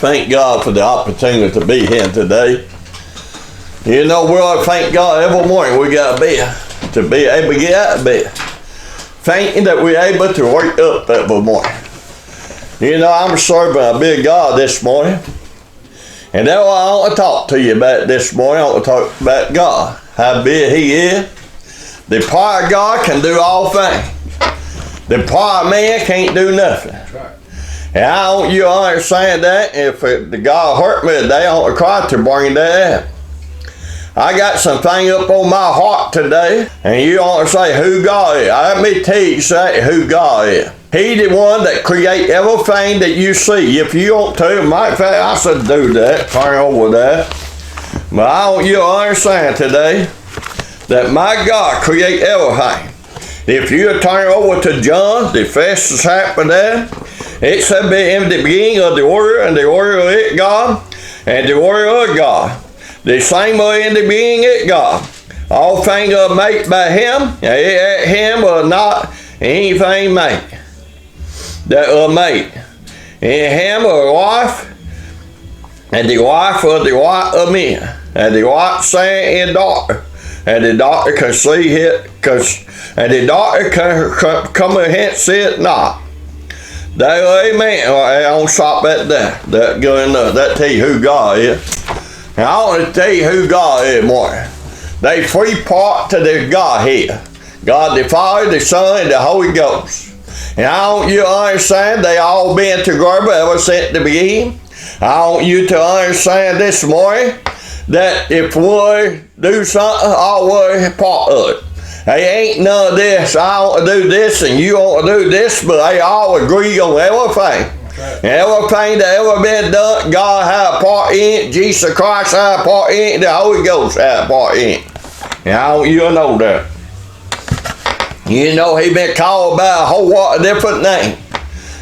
thank God for the opportunity to be here today. You know, we ought to thank God every morning we got to be able to get out of bed. Thanking that we're able to wake up every morning. You know, I'm serving a big God this morning. And that's what I want to talk to you about this morning. I want to talk about God. How big He is. The power of God can do all things. The power of man can't do nothing. That's right. And I want you to understand that. If the God hurt me today, I want to cry to bring that out. I got something up on my heart today, and you want to say who God is. Let me tell you who God is. He's the one that creates everything that you see. If you want to, matter of fact, I said do that, turn over that. But I want you to understand today that my God creates everything. If you turn over to John, the first chapter there, it said in the beginning of the Word, and the Word of it God, and the Word of God. The same way in the beginning it God. All things are made by Him, and Him are not anything made that are made. In Him are wife, and the wife of the wife of men, and the wife son and daughter, and the daughter can see it, and the daughter can come hence see it not. That amen. I don't stop at that. That good enough. That tell you who God is. And I want to tell you who God is more. They three part to the Godhead. God the Father, the Son, and the Holy Ghost. And I want you to understand they all been together ever since the beginning. I want you to understand this morning that if we do something, all we're part of it. They ain't none of this. I want to do this and you want to do this, but they all agree on everything. And everything that ever been done, God had a part in it, Jesus Christ had a part in it, the Holy Ghost had a part in it. And I want you to know that. You know, He been called by a whole lot of different names.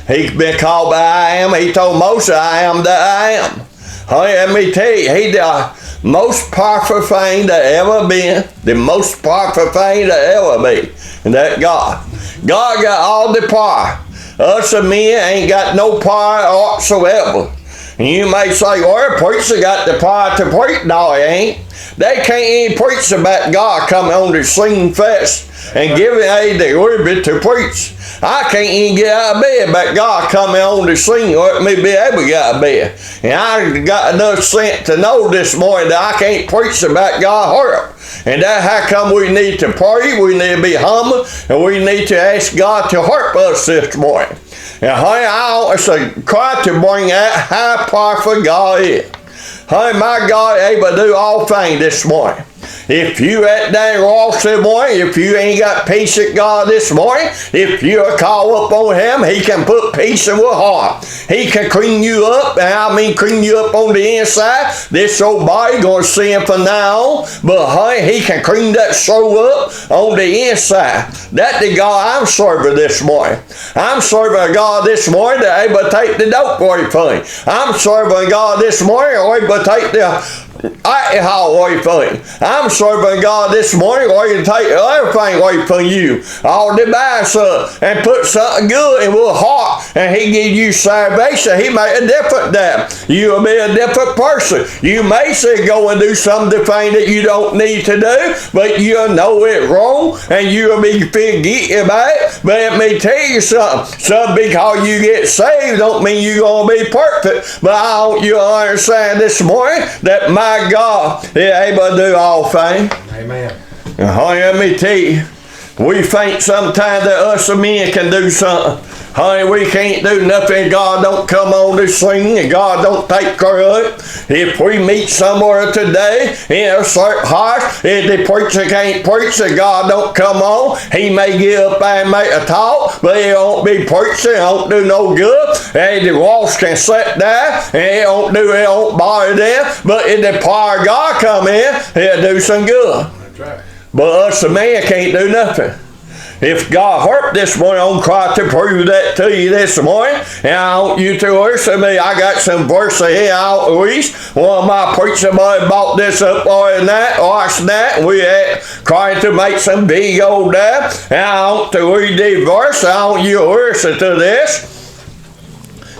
He's been called by I am. He told Moses, I am that I am. Honey, let me tell you, He the most powerful thing that ever been, the most powerful thing that ever be, and that God. God got all the power. Us and men ain't got no power whatsoever. And you may say, well, preacher got the power to preach. No, he ain't. They can't even preach about God coming on the scene fest and giving the liberty to preach. I can't even get out of bed about God coming on the scene or let me be able to get out of bed. And I got enough sense to know this morning that I can't preach about God hurt. And that's how come we need to pray, we need to be humble, and we need to ask God to help us this morning. And honey, I want to try to bring out how powerful God is. Honey, my God is able to do all things this morning. If you at that lost this morning, if you ain't got peace at God this morning, if you're called up on Him, He can put peace in your heart. He can clean you up, and I mean clean you up on the inside. This old body going to sin from now on, but honey, He can clean that soul up on the inside. That's the God I'm serving this morning. I'm serving a God this morning that able to take the dope away from you. I'm serving a God this morning that able to take the alcohol away from you. I'm serving God this morning where you take everything away from you. All the bad stuff and put something good in your heart, and He give you salvation. He make a difference there. You'll be a different person. You may say go and do some of the thing that you don't need to do, but you'll know it wrong and you'll be feel guilty about it. But let me tell you something. Some because you get saved don't mean you're going to be perfect. But I want you to understand this morning that my God is able to do all things. Amen. And honey, let me tell you, we think sometimes that us men can do something. Honey, we can't do nothing. God don't come on the scene and God don't take care of it. If we meet somewhere today in a certain house, if the preacher can't preach and God don't come on, he may get up and make a talk, but he won't be preaching, it won't do no good. And the walls can sit there and it won't bother them. But if the power of God come in, he'll do some good. That's right. But us, the man, can't do nothing. If God hurt this morning, I'm trying to prove that to you this morning. And I want you to listen to me. I got some verses here out of East. One of my preachers bought this up or that, or that. We had trying to make some video there. And I want to read the verse. I want you to listen to this.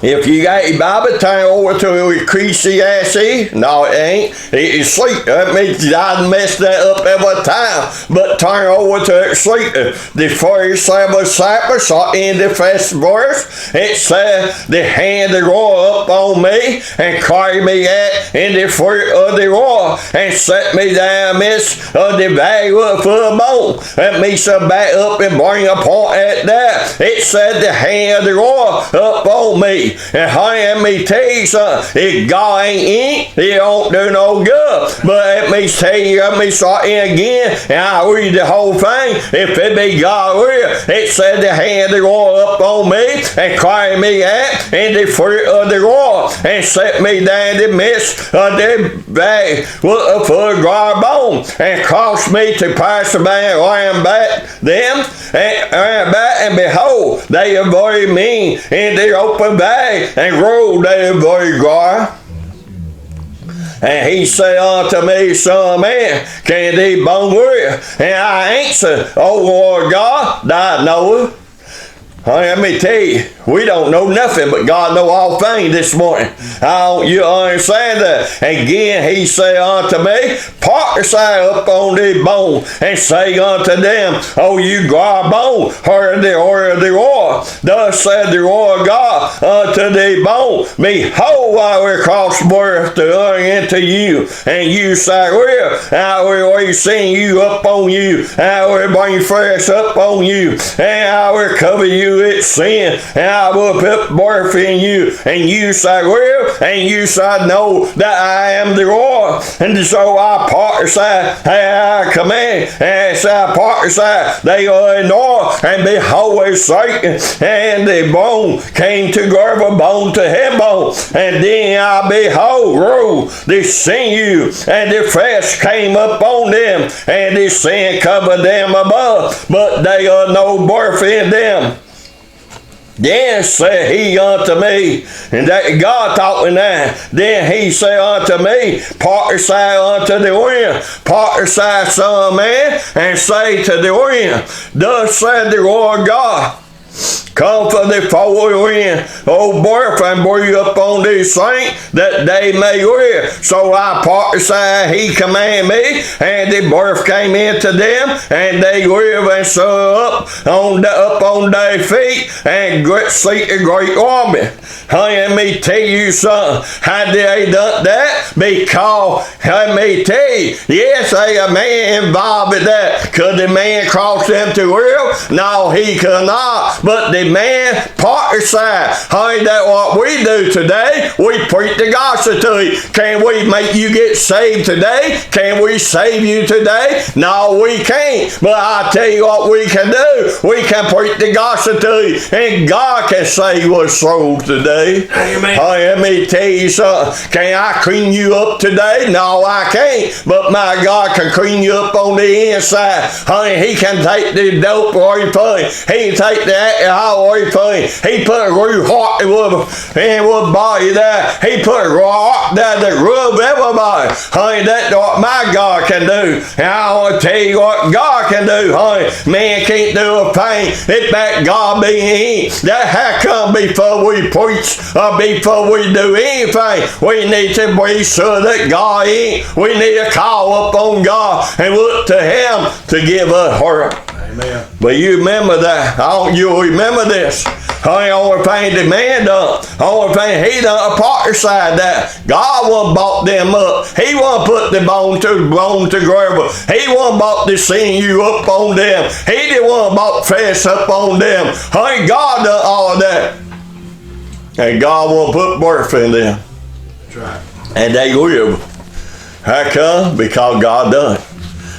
If you got your Bible, turn over to Ecclesiastes. No, it ain't. It's sleep. That means I mess that up every time. But turn over to sleep. The first 7 chapters are in the first verse. It says, the hand of the Lord up on me and carry me out in the fruit of the Lord and set me down midst of the valley full of bone. That means to back up and bring a point at that. It said the hand of the Lord up on me. And let me tell you something, if God ain't in it, he don't do no good. But let me tell you, let me start in again, and I'll read the whole thing. If it be God will, it said the hand of the Lord up on me, and carry me out in the fruit of the Lord, and set me down in the midst of the valley full of dry bone, and caused me to pass by and ran back them, and ran back, and behold, they are very mean in the open valley, and rolled they are very dry. And he said unto me, Son of man, can these bones live? And I answered, O Lord God, thou knowest. Let me tell you, we don't know nothing, but God know all things this morning. You understand that? Again, he said unto me, prophesy up on the bone, and say unto them, O you dry bone, hear the word of the Lord. Thus said the Lord God unto the bone, behold, I will cause birth to unto you, and you shall live. I will send you up on you, and I will bring flesh up on you, and I will cover you with sin, and I will put birth in you, and you shall live, and you shall know that I am the Lord. And so I prophesy, and I command, and as I prophesy, they are in awe, and behold, a shaking, and the bone came together, bone to him bone, and then I behold, roll the sinew, and the flesh came up on them, and the sin covered them above, but they are no birth in them. Then said he unto me, and that God talking now, then he said unto me, prophesy unto the wind, prophesy, son of man, and say to the wind, thus said the Lord God, come from the four wind, O birth, and breathe upon these saints, that they may live. So I prophesied, he commanded me, and the birth came into them, and they live and stood up on their feet, and seek a great army. Let me tell you something. How did they done that? Because, let me tell you, yes, they a man involved in that. Could the man cross them to live? No, he could not. But the man prophesied. Honey, that's what we do today. We preach the gospel to you. Can we make you get saved today? Can we save you today? No, we can't. But I tell you what we can do. We can preach the gospel to you, and God can save us souls today. Amen. Let me tell you something. Can I clean you up today? No, I can't. But my God can clean you up on the inside. Honey, he can take the dope or he can take the alcohol or he put a real heart in one body there. He put a rock there that rub everybody. Honey, that's what my God can do. And I want to tell you what God can do, honey. Man can't do a thing if that God be in him. That how come before we preach or before we do anything, we need to be sure that God in. We need to call up on God and look to him to give us her. Amen. But you remember that. You remember this. The only thing the man done, only thing he done prophesied that God won't bought them up. He won't put the bone together. He won't bought the sinew up on them. He didn't want bought flesh up on them. God done all that. And God won't put birth in them. That's right. And they live. How come? Because God done it.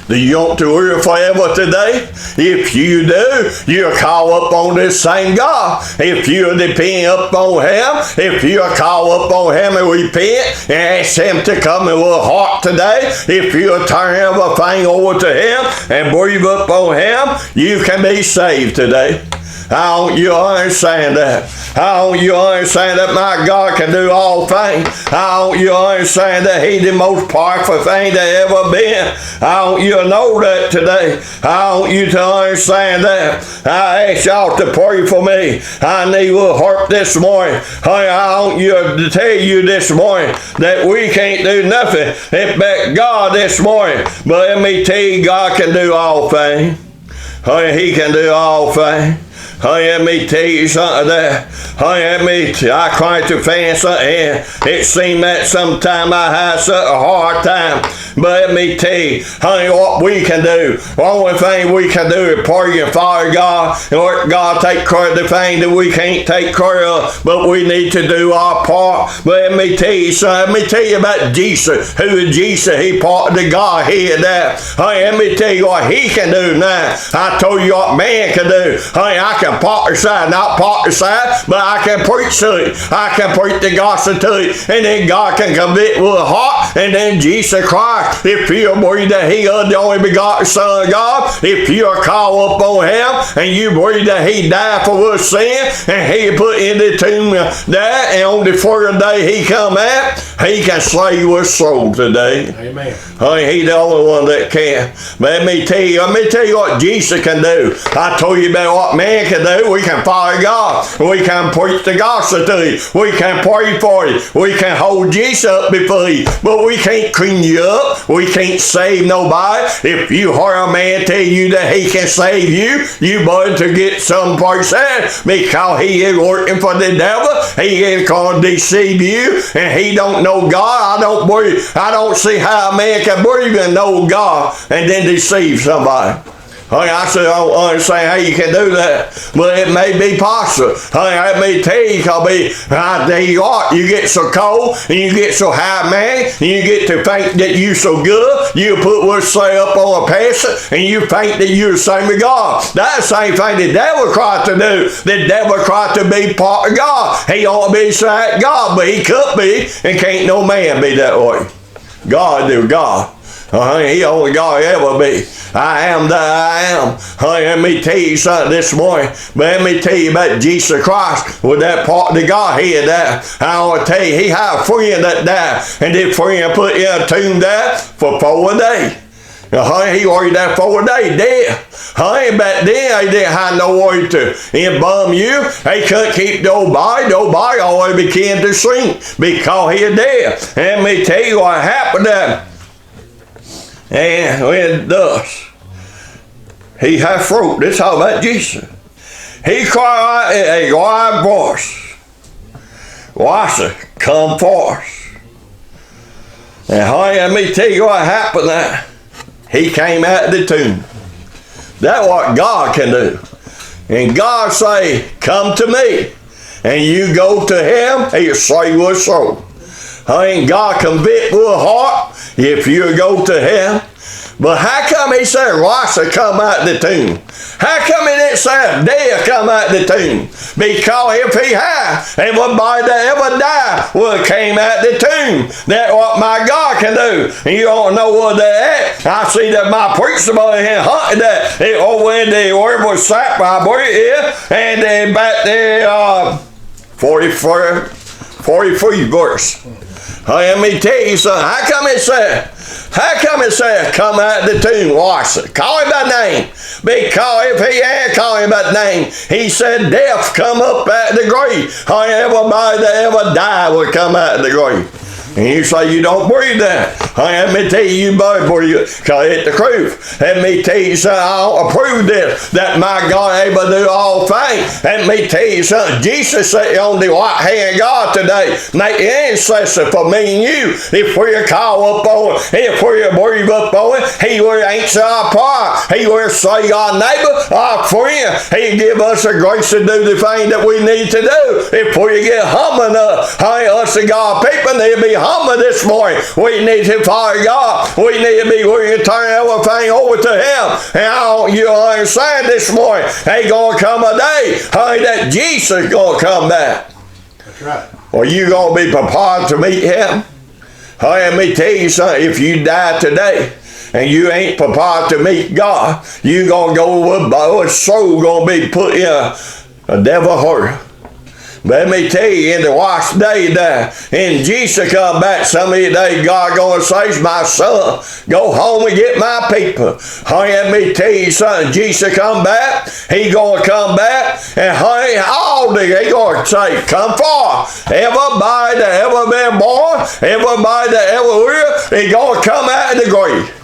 Do you want to live forever today? If you do, you'll call up on this same God. If you depend upon him, if you call up on him and repent and ask him to come in with a heart today, if you turn everything over to him and breathe up on him, you can be saved today. I want you to understand that. I want you to understand that my God can do all things. I want you to understand that He's the most powerful thing that ever been. I want you to know that today. I want you to understand that. I ask y'all to pray for me. I need a heart this morning. I want you to tell you this morning that we can't do nothing but God this morning. But let me tell you, God can do all things. He can do all things. Let me tell you something there. I cried to fan something, and it seemed that sometime I had such a hard time. But let me tell you, what we can do. The only thing we can do is pray and follow God, and let God take care of the thing that we can't take care of. But we need to do our part. But let me tell you something. Let me tell you about Jesus. Who is Jesus? He part of the Godhead there. Let me tell you what He can do now. I told you what man can do. I can prophesy, not prophesy, but I can preach to it. I can preach the gospel to it, and then God can convict with a heart, and then Jesus Christ, if you believe that He is the only begotten Son of God, if you are called upon Him, and you believe that He died for our sin, and He put in the tomb there, and on the third day He come out, He can save your soul today. Amen. He's the only one that can. But let me tell you what Jesus can do. I told you about what man can do. We can follow God. We can preach the gospel to you. We can pray for you. We can hold Jesus up before you. But we can't clean you up. We can't save nobody. If you hear a man tell you that he can save you, you better to get some person, because he is working for the devil. He is going to deceive you, and he don't know God. I don't see how a man can believe and know God and then deceive somebody. I said, I don't understand how you can do that, but it may be possible. Let me tell you, I tell you what, you get so cold, and you get so high, man, and you get to think that you so good, you put what's say up on a pedestal, and you think that you're the same as God. That's the same thing the devil tried to do. The devil tried to be part of God. He ought to be like God, but he could be, and can't no man be that way. God do God. He only God ever be. I am that I am. Let me tell you something this morning. But let me tell you about Jesus Christ with that part of the Godhead there. I want to tell you, He had a friend that died, and that friend put in a tomb there for 4 days. He worried that 4 days dead. Back then, they didn't have no way to embalm you. They couldn't keep nobody. Nobody always began to shrink because he is dead. And let me tell you what happened there. And when it does, he had fruit. This is all about Jesus. He cried out in a loud voice, "Lazarus, come forth." And let me tell you what happened there. He came out of the tomb. That's what God can do. And God say, "Come to me." And you go to Him, He'll save your soul. And God convict with a heart if you go to Him. But how come He said Lazarus come out of the tomb? How come He didn't say death come out of the tomb? Because if He had, everybody that ever died would have came out of the tomb. That's what my God can do. And you don't know where they're at. I see that my preacher boy here hunted that. It over in the word was sat by boy here, and then back there 43 verse. Let me tell you something. How come it said, come out of the tomb, Lazarus? Call Him by name. Because if He had called Him by name, He said death come up out of the grave. Everybody that ever died would come out of the grave. And you say you don't believe that. Let me tell you, you better believe it, because it's the truth. Let me tell you something, I don't approve this, that my God is able to do all things. Let me tell you something, Jesus sat on the right hand of God today, make intercessor for me and you. If we call up on it, if we believe up on it, He will answer our prayer. He will say our neighbor, our friend. He give us the grace to do the thing that we need to do. If we get humble enough, us the God people need to be humble this morning. We need to follow God. We need to be willing to turn everything over to Him. And I want you to understand this morning, ain't going to come a day that Jesus is going to come back. That's right. Are you going to be prepared to meet Him? Let me tell you something. If you die today and you ain't prepared to meet God, you're going to go with your soul going to be put in The devil hurt. Let me tell you, in the last day there, and Jesus come back some of the day, God gonna say, my son, go home and get my people. Honey, let me tell you something, Jesus come back, he gonna come back, and honey, all day he gonna say, come forth. Everybody that ever been born, everybody that ever will, he gonna come out of the grave.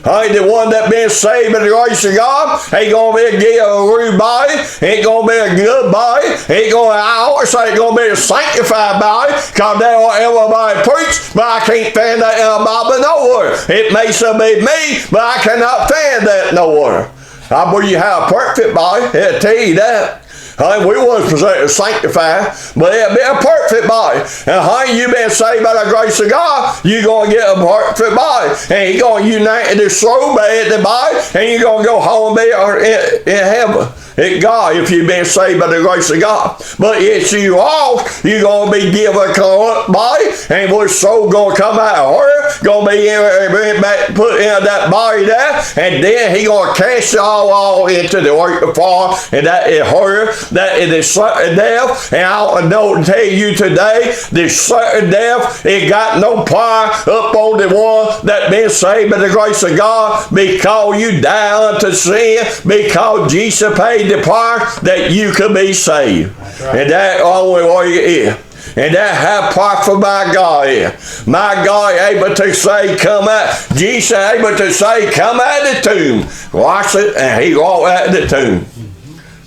Honey, the one that been saved by the grace of God, ain't gonna be a rude body, ain't gonna be a good body, ain't gonna, I always say it's gonna be a sanctified body, because that's what everybody preach, but I can't find that in the Bible nowhere. It may so be me, but I cannot find that nowhere. I believe you have a perfect body, I'll tell you that. Honey, we was sanctified, but it'll be a perfect body. And honey, you been saved by the grace of God, you're going to get a perfect body. And he's going to unite the soul by the body, and you're going to go home and be in heaven. It God, if you've been saved by the grace of God. But if you lost, you're going to be given a corrupt body, and your soul going to come out of her, going to be back, put in that body there, and then he going to cast it all into the lake of fire, and that is her, that is the certain death. And I want to tell you today, the certain death, it got no power up on the one that been saved by the grace of God, because you died unto sin, because Jesus paid the price that you could be saved. Right. And that only way it is. And that how powerful my God is. My God able to say, come out. Jesus able to say, come out of the tomb. Watch it, and he walked out of the tomb.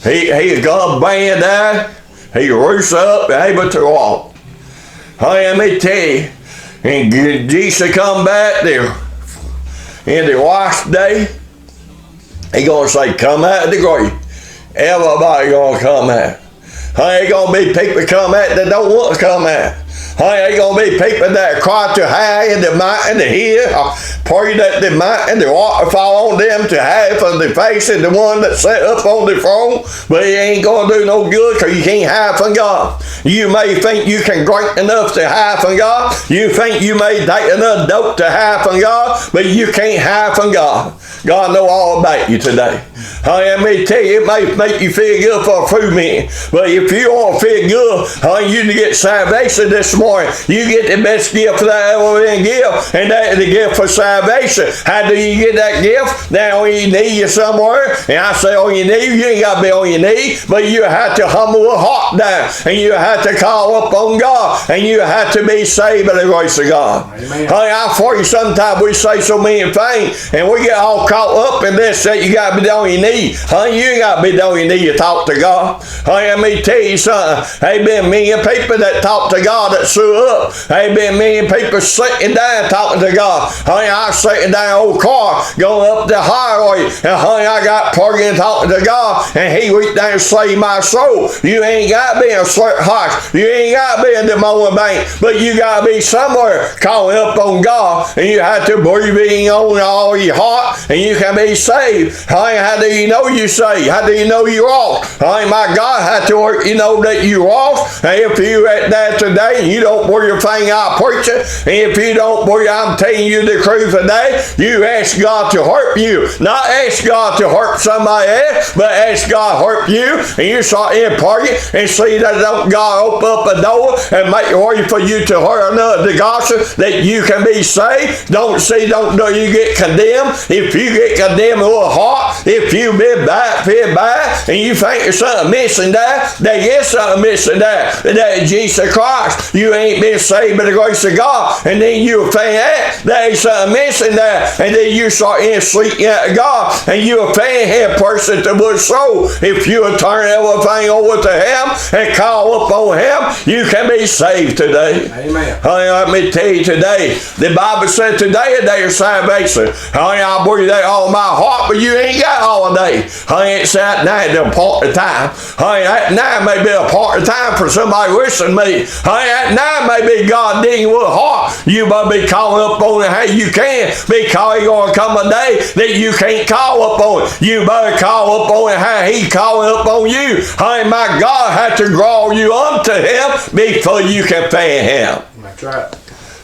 He got a band there. He rose up and able to walk. Let me tell you, and Jesus come back there in the last day, he gonna say, come out of the grave. Everybody gonna come out. Ain't gonna be people come out that don't want to come out. Ain't gonna be people that cry to high in the mountain to hear, pray that the mountain, the water fall on them to hide from the face of the one that sat up on the throne. But it ain't gonna do no good, because you can't hide from God. You may think you can drink enough to hide from God. You think you may take enough dope to hide from God, but you can't hide from God. God know all about you today. Let me tell you, it may make you feel good for a few minutes, but if you want to feel good, you get salvation this morning. You get the best gift that ever been given, and that is the gift for salvation. How do you get that gift? Now on your knee somewhere, and I say on your knee, you ain't got to be on your knee, but you have to humble a heart down, and you have to call up on God, and you have to be saved by the grace of God. I for you, sometimes we say so many things, and we get all caught up in this that you got to be on your knee. You ain't got to be on your knee to talk to God. Let me tell you something. Ain't been many people that talk to God that sew up. Ain't been many people sitting down talking to God. I sitting down in old car going up the highway, and I got partying talking to God, and he reached down and saved my soul. You ain't got to be in a certain house. You ain't got to be in the moment bank, but you got to be somewhere calling up on God, and you have to believe in on all your heart, and you can be saved. How do you know you saved? How do you know you lost? My God, how to work you know that you lost? And if you at that today, and you don't believe your thing I preach it, and if you don't believe I'm telling you the truth today, you ask God to help you. Not ask God to help somebody else, but ask God to help you, and you start in party and see that God open up a door and make a way for you to hear another gospel that you can be saved. Don't you get condemned. If you get condemned with a heart, if you been bad, and you think there's something missing there is something missing there. That is Jesus Christ. You ain't been saved by the grace of God, and then you think there is something missing there, and then you start in seeking at God, and you offend him person to the soul. If you turn everything over to him and call upon him, you can be saved today. Amen. Let me tell you today, the Bible said today is day of salvation. I believe that all my heart, but you ain't got all day. It said at night a part of time. At night may be a part of time for somebody listening to me. At night may be God dealing with a heart. You better be calling up on it how you can, because he's going to come a day that you can't call up on it. You better call up on it how he calling up on you. My God had to draw you unto him before you can find him. That's right.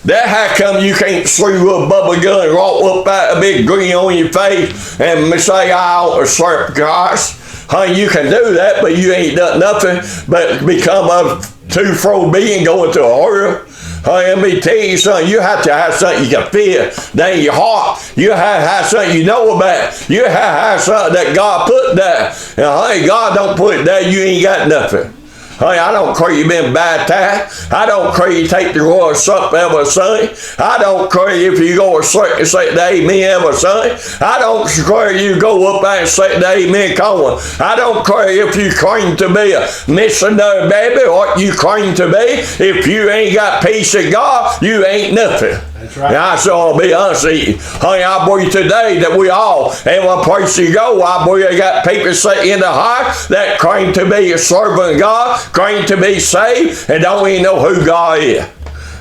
That how come you can't sleep with a bubble gun and walk up out a big grin on your face and say, I ought to serve Christ? Honey, you can do that, but you ain't done nothing but become a two-fold being going to a horror. Honey, let me tell you something. You have to have something you can feel down your heart. You have to have something you know about. You have to have something that God put there. And honey, God don't put it there. You ain't got nothing. Honey, I don't care you been baptized. I don't care you take the Lord's Supper every Sunday. I don't care if you go to church and say the amen every Sunday. I don't care you go up there and say the amen calling. I don't care if you claim to be a missionary baby or what you claim to be. If you ain't got peace of God, you ain't nothing. That's right. And I shall I'll be honest with you. Honey, I believe today that we all, every place you go, I believe you got people sitting in the heart that claim to be a servant of God, claim to be saved, and don't even know who God is.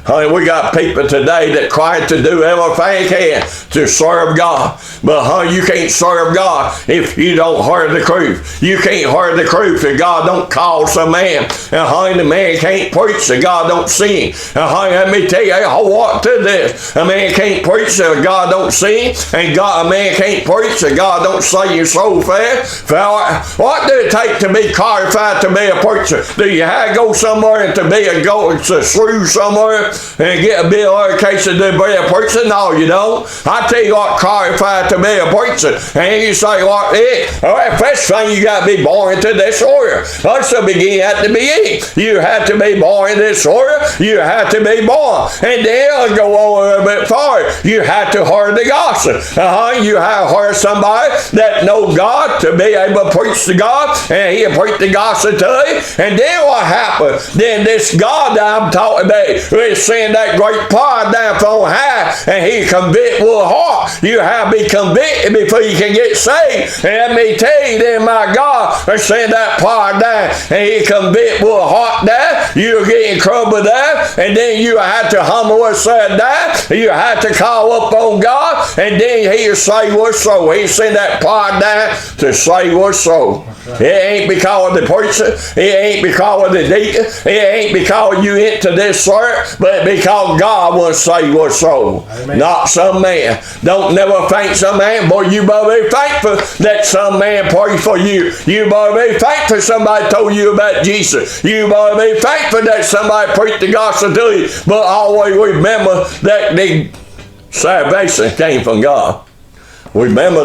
Honey, we got people today that try to do everything they can to serve God. But honey, you can't serve God if you don't hear the truth. You can't hear the truth if God don't call some man. And honey, the man can't preach if God don't sing. And honey, let me tell you, I walk to this. A man can't preach if God don't sing. And a man can't preach if God don't sing your soul fast. What do it take to be qualified to be a preacher? Do you have to go somewhere and to be a go to through somewhere and get a bill or a case of the be a preacher? No, you don't. I tell you what, qualified to be a preacher. And you say, what? First thing you got to be born into this order. That's the beginning at the beginning. You have to be born in this order. You have to be born. And then I'll go on a little bit farther. You have to hear the gospel. You have to hear somebody that knows God to be able to preach to God, and he'll preach the gospel to you. And then what happened? Then this God that I'm talking about will send that great power down from high, and he convict with a heart. You have to be convicted before you can get saved. And let me tell you, then my God will send that power down, and he convict with a heart there. You're getting trouble there, and then you have to humble yourself there. You have to call up on God, and then he'll save your soul. He'll send that power down to save your soul. It ain't because of the preacher. It ain't because of the deacon. It ain't because you into this church, but because God wants to save your soul. Amen. Not some man. Don't never think some man. Boy, you better be thankful that some man prayed for you. You better be thankful somebody told you about Jesus. You better be thankful that somebody preached the gospel to you. But always remember that the salvation came from God. Remember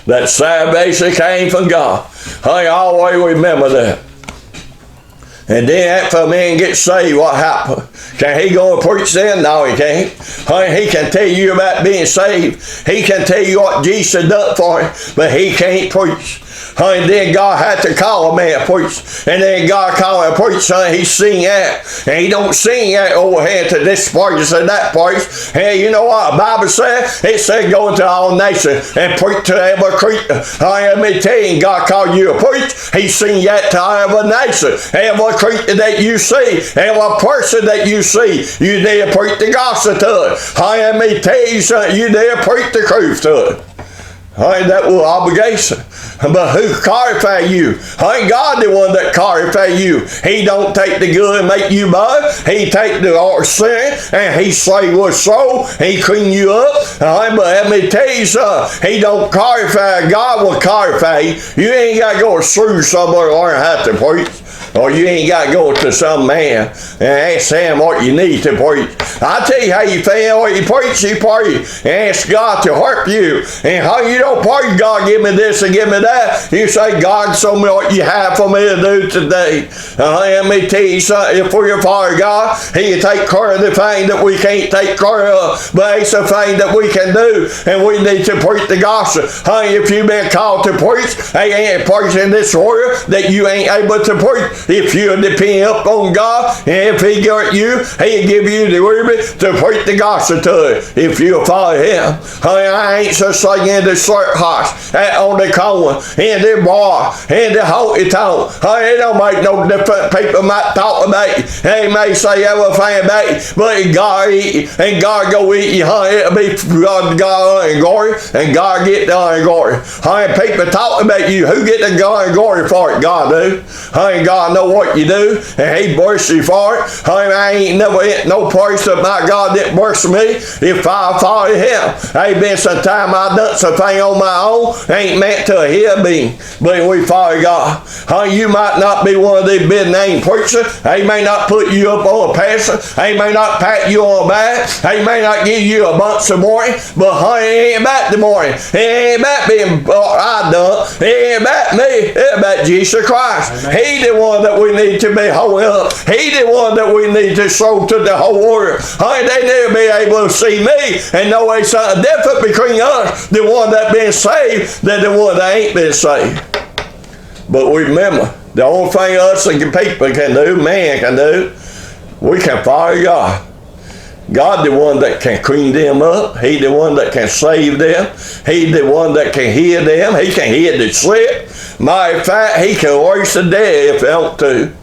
that salvation came from God. I always remember that. And then after a man gets saved, what happened? Can he go and preach then? No, he can't. He can tell you about being saved. He can tell you what Jesus done for him, but he can't preach. And then God had to call a man a preacher. And then God called him a preacher, he sing out. And he don't sing out over here to this place and that place. Hey, you know what the Bible said? It said go into all nations and preach to every creature. Let me tell you, God called you a preacher. He sing out to every nation. Every creature that you see, every person that you see, you need to preach the gospel to it. Let me tell you something, you need to preach the truth to it. That was obligation. But who qualified you? God the one that qualified you. He don't take the good and make you bad. He take the sin and he save your soul. He clean you up. But let me tell you something. He don't qualify. God will qualify you. You ain't got to go through somewhere to learn how to preach. Or you ain't got to go to some man and ask him what you need to preach. I tell you how you feel when you preach, you pray and ask God to help you. And how you don't pray, God, give me this and give me that. You say, God, show me what you have for me to do today. Let me tell you something. If we're for God, He'll take care of the thing that we can't take care of. But it's a thing that we can do. And we need to preach the gospel. If you've been called to preach, they ain't preaching this order that you ain't able to preach. If you depend upon God, and if He got you, He'll give you the liberty to preach the gospel to it. If you follow Him. I ain't just singing the short house on the corner, in the bar, in the holy town. It don't make no difference. People might talk about you. They may say everything about you, but God eat and God go eat you. It'll be God and glory, and God get the honor and glory. People talk about you. Who get the God and glory for it? God do. God God know what you do, and He bless you for it. Honey, I ain't never hit no place that my God didn't bless me if I follow Him. Ain't been some time I done something on my own, ain't meant to hear me, but we follow God. Honey, you might not be one of these big name preachers. He may not put you up on a pastor. He may not pat you on the back. He may not give you a bunch of money, but honey, it ain't about the money. It ain't about being I done. It ain't about me. It's about Jesus Christ. Amen. He the one that we need to be holding up. He the one that we need to show to the whole world. Honey, they need to be able to see me and know there's something different between us, the one that been saved, than the one that ain't been saved. But remember, the only thing us and people can do, man can do, we can follow God. God the one that can clean them up. He the one that can save them. He the one that can heal them. He can heal the sick. Matter of fact, He can raise the dead if He want to.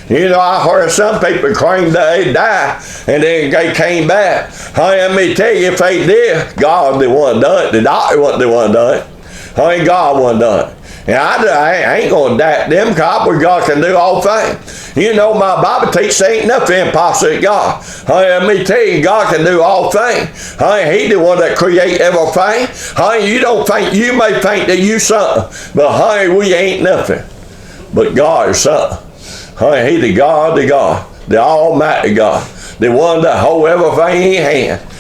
You know, I heard some people claim that they died and then they came back. Let me tell you, if they did, God the one done it. The doctor wasn't the one done it. God wasn't done it. And I ain't going to doubt them, because God can do all things. You know, my Bible teaches ain't nothing impossible to God. Let me tell you, God can do all things. He the one that create everything. You don't think, you may think that you something, but we ain't nothing. But God is something. He the God, the Almighty God, the one that hold everything in His hand.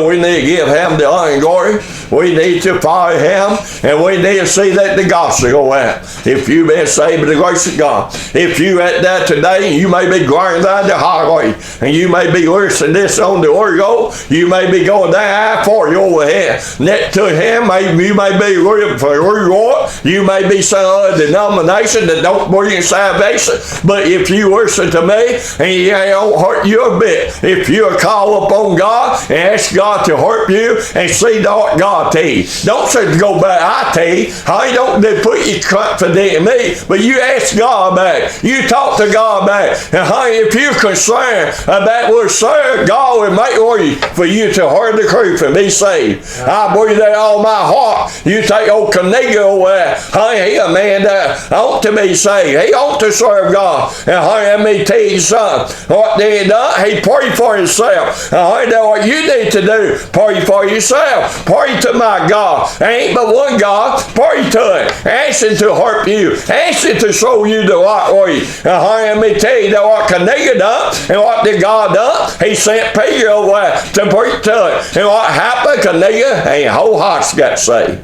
We need to give Him the honor and glory. We need to follow Him, and we need to see that the gospel go out. If you've been saved by the grace of God, if you at that today, you may be going down the highway, and you may be listening this on the audio. You may be going down I-40 overhead. Next to Him, you may be looking for reward. You may be some other denomination that don't bring salvation. But if you listen to me, and it don't hurt you a bit, if you call upon God and ask God to help you and see what God tell you. Don't say go back, I tell you. I don't put your confidence in me, but you ask God back. You talk to God back. And honey, if you're concerned about what serve, God will make way for you to hear the truth and be saved. I believe that all my heart. You take old Canega away. Honey, he a man that ought to be saved. He ought to serve God. And honey, let me tell you something. What he done, he prayed for himself. And honey, that's what you need to do. Pray for yourself. Pray to my God. Ain't but one God. Pray to Him. Ask Him to help you. Ask Him to show you the right way. And let me tell you that what Canega done and what did God done. He sent Peter away to preach to Him. And what happened? Canega and whole house got saved.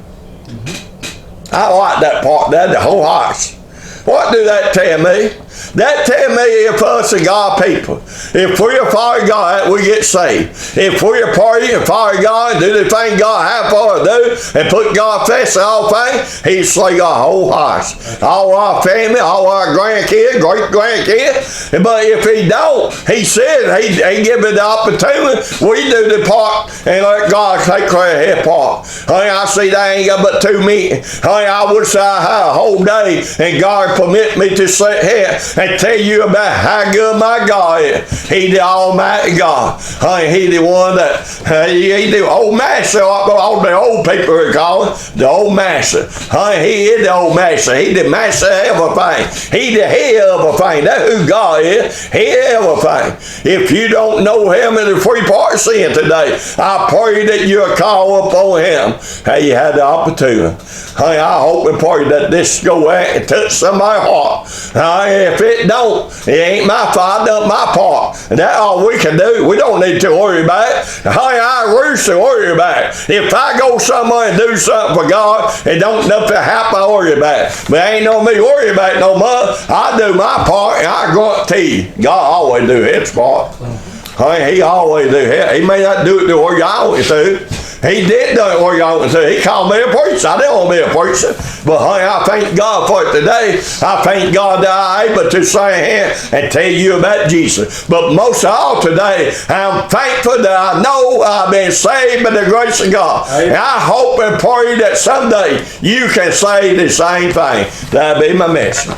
I like that part there, the whole house. What do that tell me? That tell me if us and God people, if we're follow God, we get saved. If we're party and follow God and do the thing God have for us to do and put God first in all things, He slay our whole house. All our family, all our grandkids, great-grandkids. But if He don't, He said He give it the opportunity. We do the part and let God take care of His part. I see that ain't got but 2 meetings. I wish I had a whole day and God permit me to sit here and tell you about how good my God is. He the Almighty God. He the one that, He the old master, all the old people are calling the old master. He is the old master. He the master of everything. He the head of everything. That's who God is. He is everything. If you don't know Him in the 3 parts sin today, I pray that you'll call upon Him. You had the opportunity. I hope and pray that this go out and touch somebody's heart. If it don't, it ain't my fault. I done my part. And that's all we can do. We don't need to worry about it. I wish to worry about it. If I go somewhere and do something for God and don't nothing happen, I worry about it. But ain't no me worry about it no more. I do my part and I guarantee you, God always do His part. He always do it. He may not do it the way y'all want to. He did do it where y'all want to. He called me a preacher. I didn't want to be a preacher. But I thank God for it today. I thank God that I'm able to stand here and tell you about Jesus. But most of all today, I'm thankful that I know I've been saved by the grace of God. And I hope and pray that someday you can say the same thing. That'll be my message.